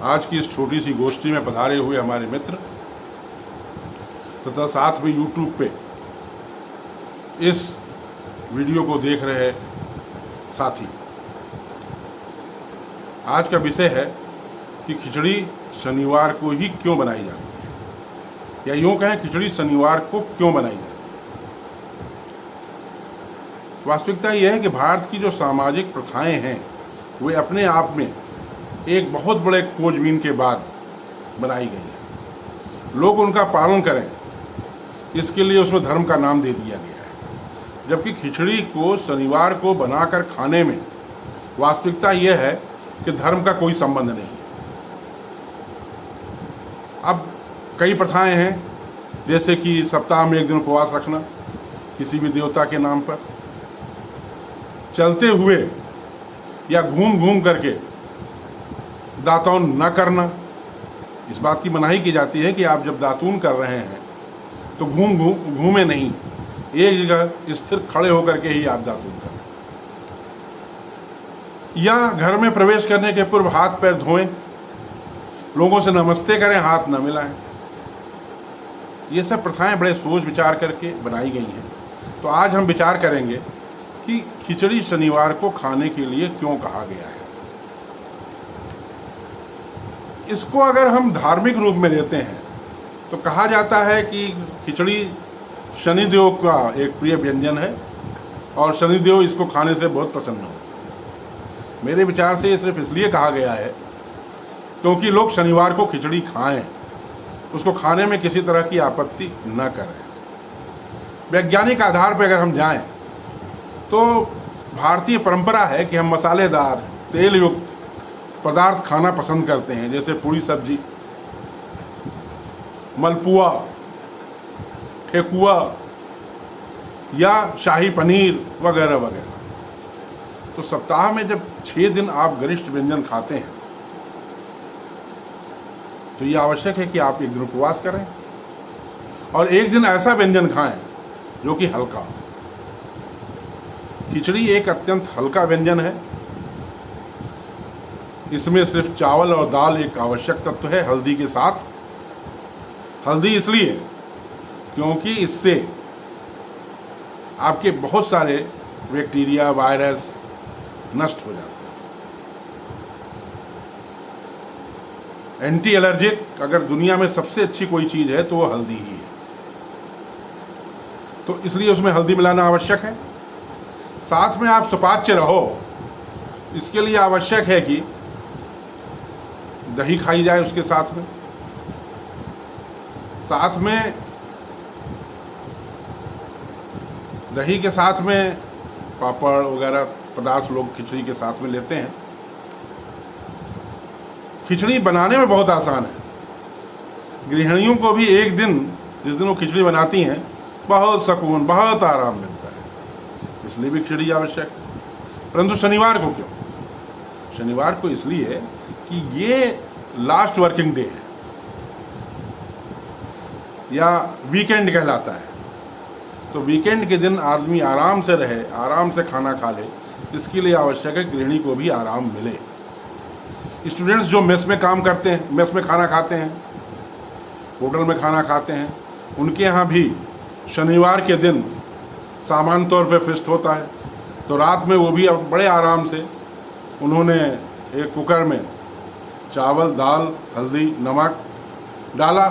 आज की इस छोटी सी गोष्ठी में पधारे हुए हमारे मित्र तथा साथ में YouTube पे इस वीडियो को देख रहे साथी। आज का विषय है कि खिचड़ी शनिवार को ही क्यों बनाई जाती है, या यूँ कहें खिचड़ी शनिवार को क्यों बनाई जाती है। वास्तविकता यह है कि भारत की जो सामाजिक प्रथाएं हैं वे अपने आप में एक बहुत बड़े खोजबीन के बाद बनाई गई हैं। लोग उनका पालन करें इसके लिए उसमें धर्म का नाम दे दिया गया है, जबकि खिचड़ी को शनिवार को बनाकर खाने में वास्तविकता यह है कि धर्म का कोई संबंध नहीं है। अब कई प्रथाएं हैं, जैसे कि सप्ताह में एक दिन उपवास रखना किसी भी देवता के नाम पर, चलते हुए या घूम घूम करके दातून न करना। इस बात की मनाही की जाती है कि आप जब दातून कर रहे हैं तो घूमे नहीं, एक जगह स्थिर खड़े होकर के ही आप दातून करें। या घर में प्रवेश करने के पूर्व हाथ पैर धोएं, लोगों से नमस्ते करें, हाथ न मिलाएं। ये सब प्रथाएं बड़े सोच विचार करके बनाई गई हैं। तो आज हम विचार करेंगे कि खिचड़ी शनिवार को खाने के लिए क्यों कहा गया है। इसको अगर हम धार्मिक रूप में लेते हैं तो कहा जाता है कि खिचड़ी शनिदेव का एक प्रिय व्यंजन है और शनिदेव इसको खाने से बहुत प्रसन्न होते हैं। मेरे विचार से ये सिर्फ इसलिए कहा गया है क्योंकि लोग शनिवार को खिचड़ी खाएं, उसको खाने में किसी तरह की आपत्ति न करें। वैज्ञानिक आधार पर अगर हम जाएं तो भारतीय परंपरा है कि हम मसालेदार तेल युक्त पदार्थ खाना पसंद करते हैं, जैसे पूरी सब्जी, मलपुआ, ठेकुआ या शाही पनीर वगैरह वगैरह। तो सप्ताह में जब 6 दिन आप गरिष्ठ व्यंजन खाते हैं तो ये आवश्यक है कि आप एक दिन उपवास करें और एक दिन ऐसा व्यंजन खाएं जो कि हल्का। खिचड़ी एक अत्यंत हल्का व्यंजन है। इसमें सिर्फ चावल और दाल एक आवश्यक तत्व है, हल्दी के साथ। हल्दी इसलिए क्योंकि इससे आपके बहुत सारे बैक्टीरिया, वायरस नष्ट हो जाते हैं। एंटी एलर्जिक अगर दुनिया में सबसे अच्छी कोई चीज़ है तो वो हल्दी ही है। तो इसलिए उसमें हल्दी मिलाना आवश्यक है। साथ में आप सुपाच्य रहो, इसके लिए आवश्यक है कि दही खाई जाए उसके साथ में। दही के साथ में पापड़ वगैरह पदार्थ लोग खिचड़ी के साथ में लेते हैं। खिचड़ी बनाने में बहुत आसान है। गृहिणियों को भी एक दिन, जिस दिन वो खिचड़ी बनाती हैं, बहुत सुकून, बहुत आराम मिलता है। इसलिए भी खिचड़ी आवश्यक है। परंतु शनिवार को क्यों? शनिवार को इसलिए कि ये लास्ट वर्किंग डे है या वीकेंड कहलाता है। तो वीकेंड के दिन आदमी आराम से रहे, आराम से खाना खा ले, इसके लिए आवश्यक है गृहिणी को भी आराम मिले। स्टूडेंट्स जो मेस में काम करते हैं, मेस में खाना खाते हैं, होटल में खाना खाते हैं, उनके यहाँ भी शनिवार के दिन सामान्य तौर पे फिस्ट होता है। तो रात में वो भी बड़े आराम से उन्होंने एक कुकर में चावल, दाल, हल्दी, नमक डाला,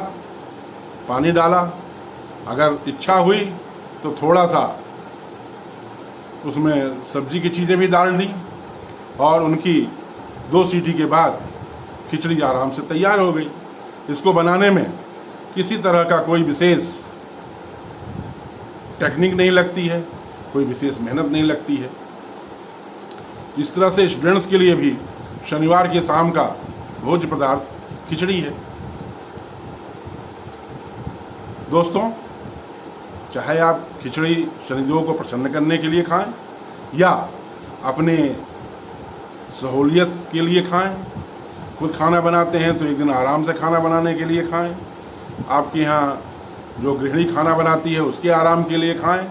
पानी डाला, अगर इच्छा हुई तो थोड़ा सा उसमें सब्जी की चीज़ें भी डाल दी और उनकी 2 सीटी के बाद खिचड़ी आराम से तैयार हो गई। इसको बनाने में किसी तरह का कोई विशेष टेक्निक नहीं लगती है, कोई विशेष मेहनत नहीं लगती है। इस तरह से स्टूडेंट्स के लिए भी शनिवार के शाम का भोज्य पदार्थ खिचड़ी है। दोस्तों, चाहे आप खिचड़ी शनिदेव को प्रसन्न करने के लिए खाएं या अपने सहूलियत के लिए खाएं, खुद खाना बनाते हैं तो एक दिन आराम से खाना बनाने के लिए खाएं, आपके यहाँ जो गृहिणी खाना बनाती है उसके आराम के लिए खाएं।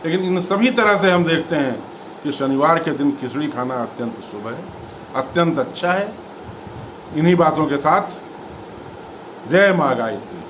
लेकिन इन सभी तरह से हम देखते हैं कि शनिवार के दिन खिचड़ी खाना अत्यंत शुभ है, अत्यंत अच्छा है इन्हीं बातों के साथ जय माँ गायत्री।